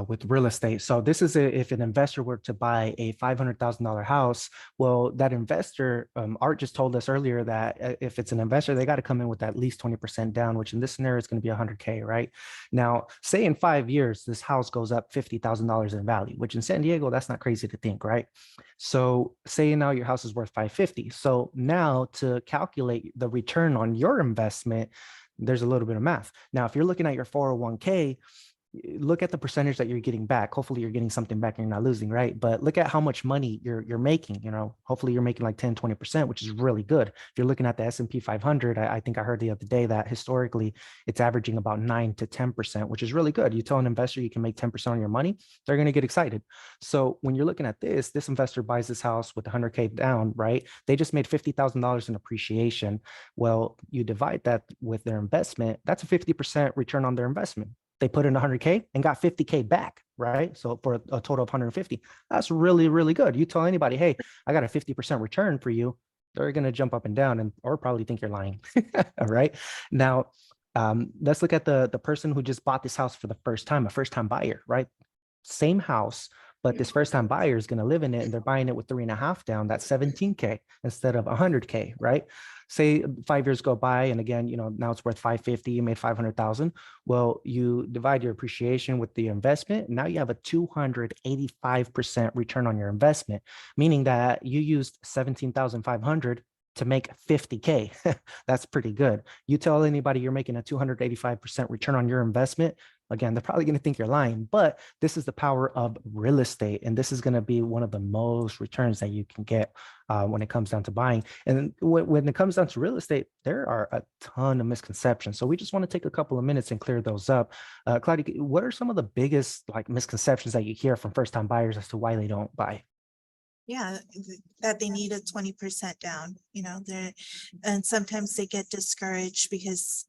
A: with real estate. So this is if an investor were to buy a $500,000 house, well, that investor, Art just told us earlier that if it's an investor, they got to come in with at least 20% down, which in this scenario is going to be 100K, right? Now, say in 5 years, this house goes up $50,000 in value, which in San Diego, that's not crazy to think, right? So say now your house is worth 550. So now to calculate the return on your investment, there's a little bit of math. Now, if you're looking at your 401k, look at the percentage that you're getting back. Hopefully you're getting something back and you're not losing, right? But look at how much money you're making, hopefully you're making like 10, 20%, which is really good. If you're looking at the S&P 500, I think I heard the other day that historically it's averaging about 9 to 10%, which is really good. You tell an investor you can make 10% on your money, they're going to get excited. So when you're looking at this investor buys this house with 100K down, right? They just made $50,000 in appreciation. Well, you divide that with their investment, that's a 50% return on their investment. They put in 100K and got 50K back, right? So for a total of 150, that's really, really good. You tell anybody, hey, I got a 50% return for you, they're going to jump up and down or probably think you're lying. All right. Now, let's look at the person who just bought this house for the first time, a first-time buyer, right? Same house, but this first-time buyer is going to live in it and they're buying it with 3.5 down. That's 17K instead of 100K, right? Say 5 years go by, and again, now it's worth 550. You made 500,000. Well, you divide your appreciation with the investment. Now you have a 285% return on your investment, meaning that you used 17,500 to make 50K. That's pretty good. You tell anybody you're making a 285% return on your investment. Again, they're probably going to think you're lying, but this is the power of real estate. And this is going to be one of the most returns that you can get when it comes down to buying. And when it comes down to real estate, there are a ton of misconceptions. So we just want to take a couple of minutes and clear those up. Claudia, what are some of the biggest misconceptions that you hear from first-time buyers as to why they don't buy?
B: Yeah, that they need a 20% down, and sometimes they get discouraged because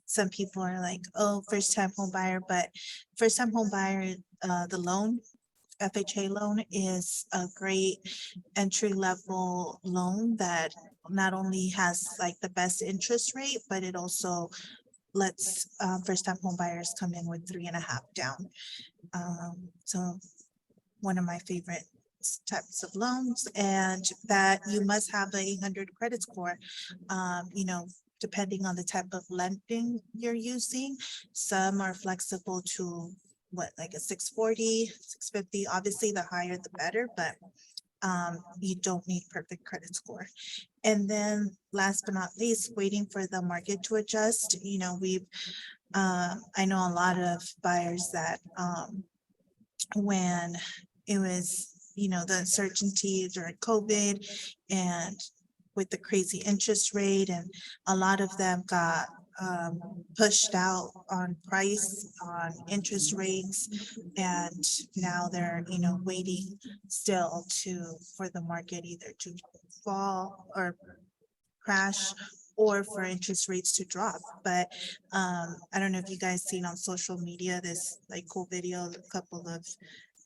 B: some people are like, oh, first-time home buyer, but first-time home buyer, the loan, FHA loan is a great entry-level loan that not only has like the best interest rate, but it also lets first-time home buyers come in with 3.5 down. So one of my favorite types of loans, and that you must have a 800 credit score, depending on the type of lending you're using. Some are flexible to like a 640, 650. Obviously, the higher the better, but you don't need perfect credit score. And then last but not least, waiting for the market to adjust. I know a lot of buyers that when it was, the uncertainty during COVID and with the crazy interest rate, and a lot of them got pushed out on price, on interest rates, and now they're waiting still for the market either to fall or crash or for interest rates to drop. But I don't know if you guys seen on social media this like cool video a couple of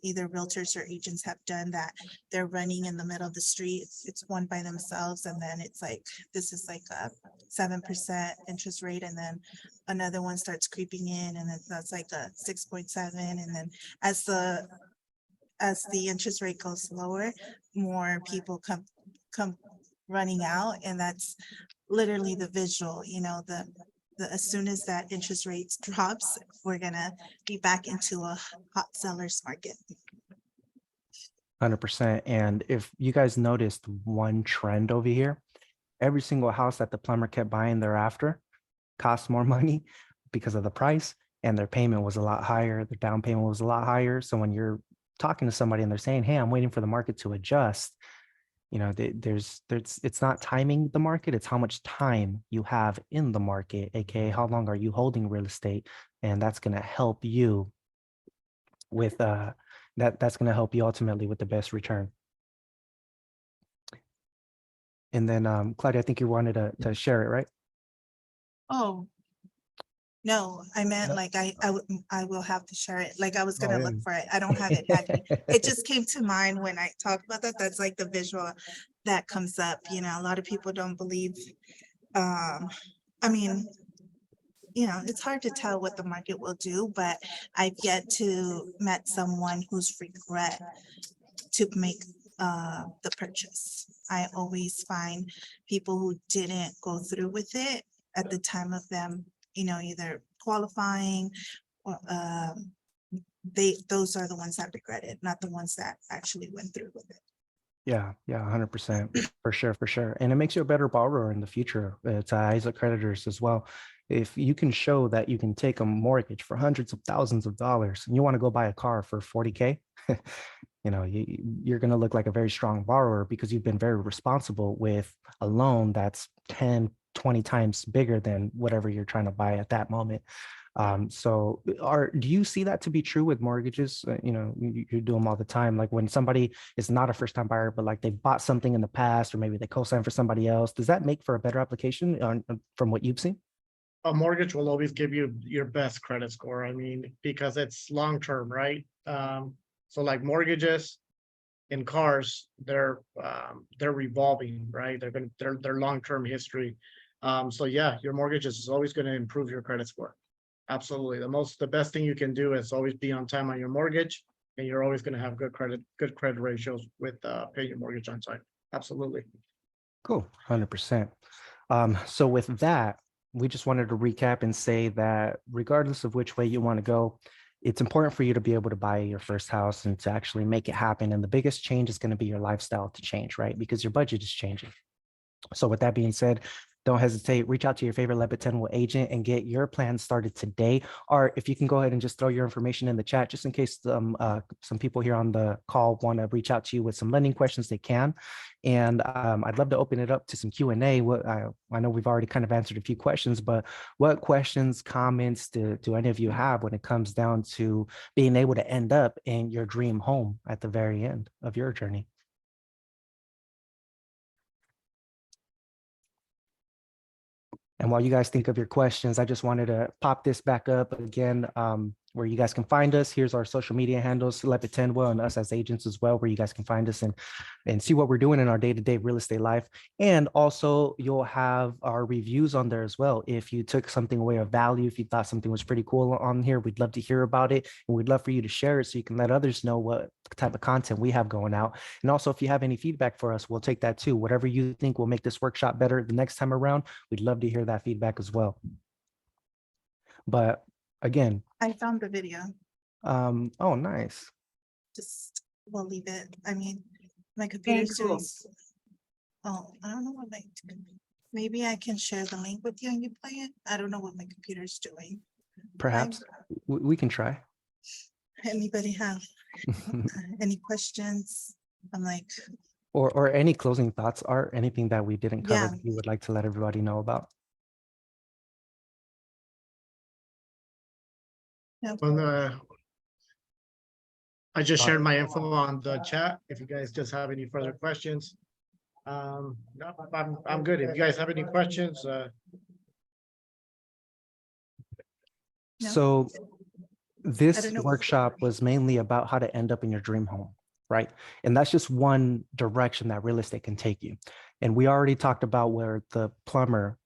B: either realtors or agents have done, that they're running in the middle of the street. It's one by themselves, and then it's like, this is like a 7% interest rate, and then another one starts creeping in, and then that's like a 6.7, and then as the interest rate goes lower, more people come running out, and that's literally the visual, as soon as that interest rates drops, we're gonna be back into a hot seller's market.
A: 100%. And if you guys noticed one trend over here, every single house that the plumber kept buying thereafter cost more money because of the price, and their payment was a lot higher. Their down payment was a lot higher. So when you're talking to somebody and they're saying, hey, I'm waiting for the market to adjust, there's it's not timing the market, it's how much time you have in the market, aka how long are you holding real estate, and that's going to help you with that's going to help you ultimately with the best return. And then Claudia, I think you wanted to share it, right?
B: Oh. No, I meant
A: No?
B: like I will have to share it. Like I was
A: Oh,
B: gonna
A: yeah.
B: look for it. I don't have it handy. It just came to mind when I talked about that. That's like the visual that comes up, a lot of people don't believe. I mean, it's hard to tell what the market will do, but I've yet to met someone who's regret to make the purchase. I always find people who didn't go through with it at the time of them, either qualifying or those are the ones that regret it, not the ones that actually went through with it.
A: Yeah, 100%. For sure, for sure. And it makes you a better borrower in the future to eyes of creditors as well. If you can show that you can take a mortgage for hundreds of thousands of dollars and you want to go buy a car for 40K, you're going to look like a very strong borrower because you've been very responsible with a loan that's 10, 20 times bigger than whatever you're trying to buy at that moment. So do you see that to be true with mortgages? You do them all the time. Like when somebody is not a first time buyer, but like they bought something in the past, or maybe they co-signed for somebody else. Does that make for a better application from what you've seen?
C: A mortgage will always give you your best credit score. I mean, because it's long-term, right? So like mortgages in cars, they're revolving, right? They're long-term history. So yeah, your mortgage is always going to improve your credit score. Absolutely. The best thing you can do is always be on time on your mortgage, and you're always going to have good credit ratios with paying your mortgage on time. Absolutely.
A: Cool, 100%. So with that, we just wanted to recap and say that regardless of which way you want to go, it's important for you to be able to buy your first house and to actually make it happen. And the biggest change is going to be your lifestyle to change, right? Because your budget is changing. So with that being said, don't hesitate, reach out to your favorite Lepe Tendwell agent and get your plan started today. Or if you can go ahead and just throw your information in the chat, just in case some people here on the call want to reach out to you with some lending questions, they can. And I'd love to open it up to some Q&A. I know we've already kind of answered a few questions, but what questions, comments do any of you have when it comes down to being able to end up in your dream home at the very end of your journey? And while you guys think of your questions, I just wanted to pop this back up again, where you guys can find us. Here's our social media handles, Lepe Tendwell, and us as agents as well, where you guys can find us and see what we're doing in our day-to-day real estate life. And also you'll have our reviews on there as well. If you took something away of value, if you thought something was pretty cool on here, we'd love to hear about it. And we'd love for you to share it so you can let others know what type of content we have going out. And also, if you have any feedback for us, we'll take that too. Whatever you think will make this workshop better the next time around, we'd love to hear that feedback as well. But again,
B: I found the video.
A: oh, nice.
B: We'll leave it. I mean, my computer's
D: cool.
B: doing. Oh, I don't know what maybe I can share the link with you and you play it. I don't know what my computer's doing.
A: Perhaps we can try.
B: Anybody have any questions? I'm like,
A: Or any closing thoughts, or anything that we didn't cover
B: Yeah.
A: that you would like to let everybody know about?
C: I just shared my info on the chat. If you guys just have any further questions. No, I'm good. If you guys have any questions,
B: No.
A: So
B: I
A: this
B: don't know.
A: workshop was mainly about how to end up in your dream home, right? And that's just one direction that real estate can take you. And we already talked about where the plumber,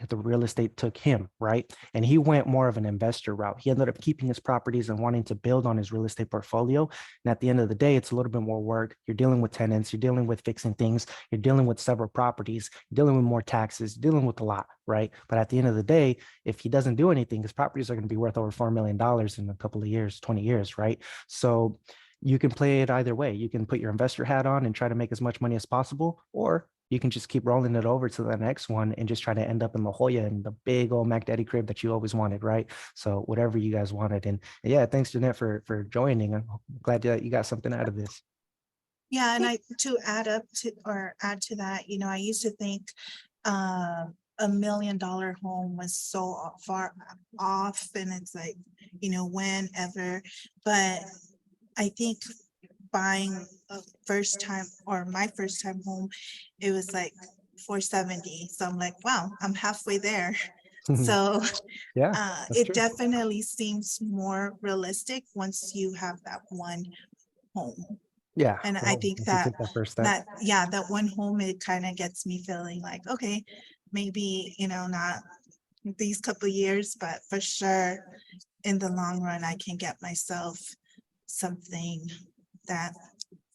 A: the real estate took him, right? And he went more of an investor route. He ended up keeping his properties and wanting to build on his real estate portfolio. And at the end of the day, it's a little bit more work. You're dealing with tenants, you're dealing with fixing things, you're dealing with several properties, you're dealing with more taxes, you're dealing with a lot, right? But at the end of the day, if he doesn't do anything, his properties are going to be worth over $4 million in a couple of years, 20 years, right? So you can play it either way. You can put your investor hat on and try to make as much money as possible, or you can just keep rolling it over to the next one and just try to end up in La Jolla in the big old Mac Daddy crib that you always wanted, right? So whatever you guys wanted. And yeah, thanks, Jeanette, for joining. I'm glad that you got something out of this.
B: Yeah, and to add to that, I used to think $1 million home was so far off, and it's like, whenever. But I think buying a first time, or my first time home, it was like 470. So I'm like, wow, I'm halfway there. So
A: Yeah, that's
B: it
A: true.
B: definitely seems more realistic once you have that one home.
A: Yeah.
B: And I
A: well,
B: think
A: once you take that first step.
B: that one home, it kind of gets me feeling like, okay, maybe, not these couple years, but for sure in the long run, I can get myself something that's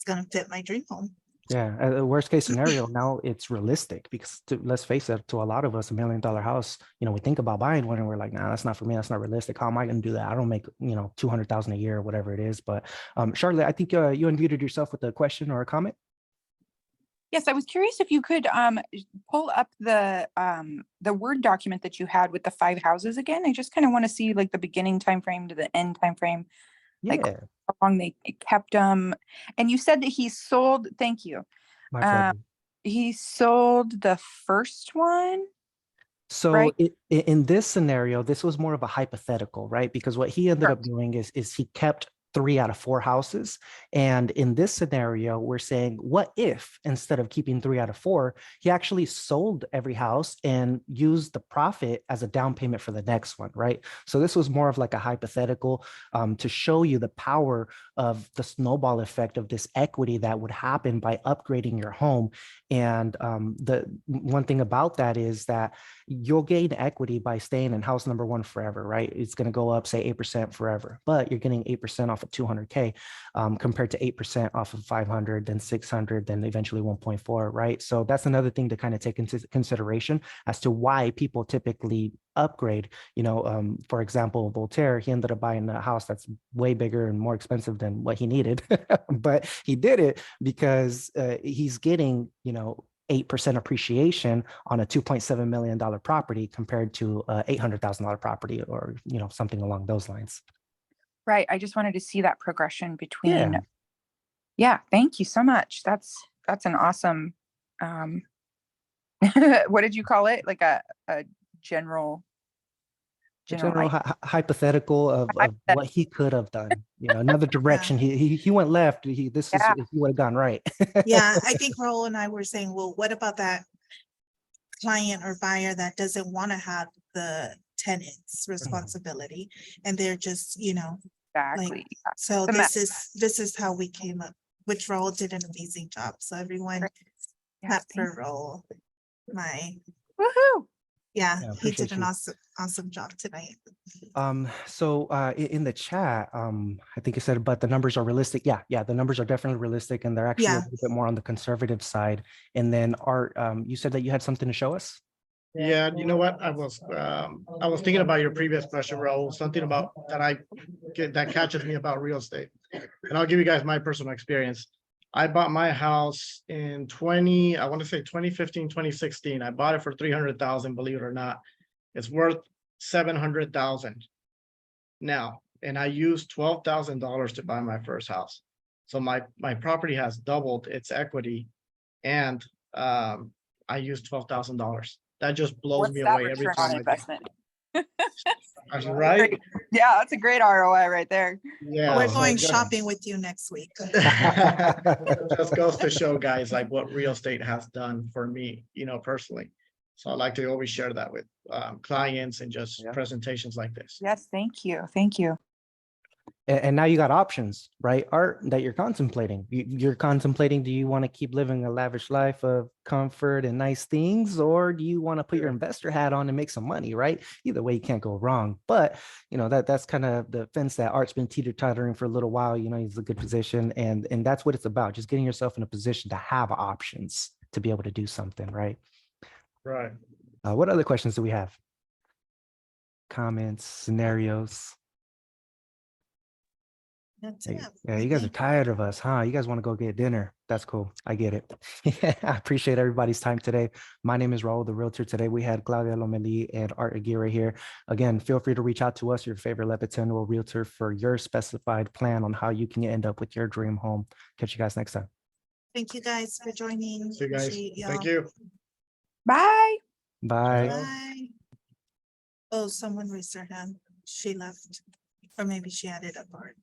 B: gonna fit my dream home.
A: Yeah, the worst case scenario, now it's realistic because let's face it, to a lot of us, $1 million house, we think about buying one and we're like, nah, that's not for me. That's not realistic. How am I going to do that? I don't make, 200,000 a year or whatever it is. But Charlotte, I think you unmuted yourself with a question or a comment.
E: Yes, I was curious if you could pull up the Word document that you had with the 5 houses again. I just kind of want to see like the beginning time frame to the end time frame, like
A: Yeah,
E: how long they kept them. And you said that he sold. Thank you.
A: my pleasure.
E: He sold the first one.
A: So
E: Right.
A: In this scenario, this was more of a hypothetical, right? Because what he ended
E: Sure.
A: up doing is he kept 3 out of 4 houses. And in this scenario, we're saying, what if instead of keeping 3 out of 4, he actually sold every house and used the profit as a down payment for the next one, right? So this was more of like a hypothetical to show you the power of the snowball effect of this equity that would happen by upgrading your home. And the one thing about that is that you'll gain equity by staying in house number 1 forever, right? It's going to go up, say 8% forever, but you're getting 8% off of 200K compared to 8% off of 500, then 600, then eventually 1.4, right? So that's another thing to kind of take into consideration as to why people typically upgrade. For example, Voltaire, he ended up buying a house that's way bigger and more expensive than what he needed, but he did it because he's getting, 8% appreciation on a $2.7 million property compared to a $800,000 property, or something along those lines.
E: Right. I just wanted to see that progression between.
A: Yeah.
E: Yeah. Thank you so much. That's an awesome. What did you call it? Like a general.
A: General hypothetical of what he could have done. Another direction. He went left. He would have gone right.
B: Yeah, I think Raul and I were saying, well, what about that client or buyer that doesn't want to have the tenant's responsibility, and they're just,
E: Exactly.
B: so
E: The
B: this is how we came up, which Raul did an amazing job. So everyone
E: Yeah,
B: clap for Raul.
E: Woohoo.
B: Yeah,
A: Yeah,
B: he did
A: appreciate
B: an
A: you.
B: awesome job tonight.
A: So in the chat, I think you said, but the numbers are realistic. Yeah, the numbers are definitely realistic, and they're actually a
B: Yeah.
A: little bit more on the conservative side. And then Art, you said that you had something to show us.
C: Yeah, you know what? I was thinking about your previous question, Raul, something about that catches me about real estate. And I'll give you guys my personal experience. I bought my house in 2015, 2016. I bought it for 300,000, believe it or not. It's worth 700,000 now. And I used $12,000 to buy my first house. So my property has doubled its equity, and I used $12,000. That just blows
E: What's
C: me
E: that
C: away every
E: return
C: time
E: on
C: I do.
E: investment?
C: That's right.
E: Yeah, that's a great ROI right there.
C: Yeah,
B: We're
C: so
B: going
C: just-
B: shopping with you next week.
C: just goes to show, guys, like what real estate has done for me, personally. So I like to always share that with clients and just
A: Yeah.
C: presentations like this.
E: Yes, thank you. Thank you.
A: And now you got options, right? Art, that you're contemplating. You're contemplating, do you want to keep living a lavish life of comfort and nice things, or do you want to put your investor hat on and make some money, right? Either way, you can't go wrong. But that's kind of the fence that Art's been teeter-tottering for a little while. He's a good position, and that's what it's about, just getting yourself in a position to have options to be able to do something, right?
C: Right.
A: What other questions do we have? Comments, scenarios?
B: That's
A: Hey,
B: it.
A: yeah,
B: I
A: you guys are
B: think.
A: tired of us, huh? You guys want to go get dinner. That's cool. I get it. I appreciate everybody's time today. My name is Raul, the realtor. Today we had Claudia Lomeli and Art Aguirre here. Again, feel free to reach out to us, your favorite Lepe Tendwell realtor, for your specified plan on how you can end up with your dream home. Catch you guys next time.
B: Thank you guys for joining.
C: See you guys.
B: Appreciate
C: Thank
B: y'all.
C: you.
E: Bye.
A: Bye.
B: Bye. Oh, someone raised their hand. She left. Or maybe she had it up already.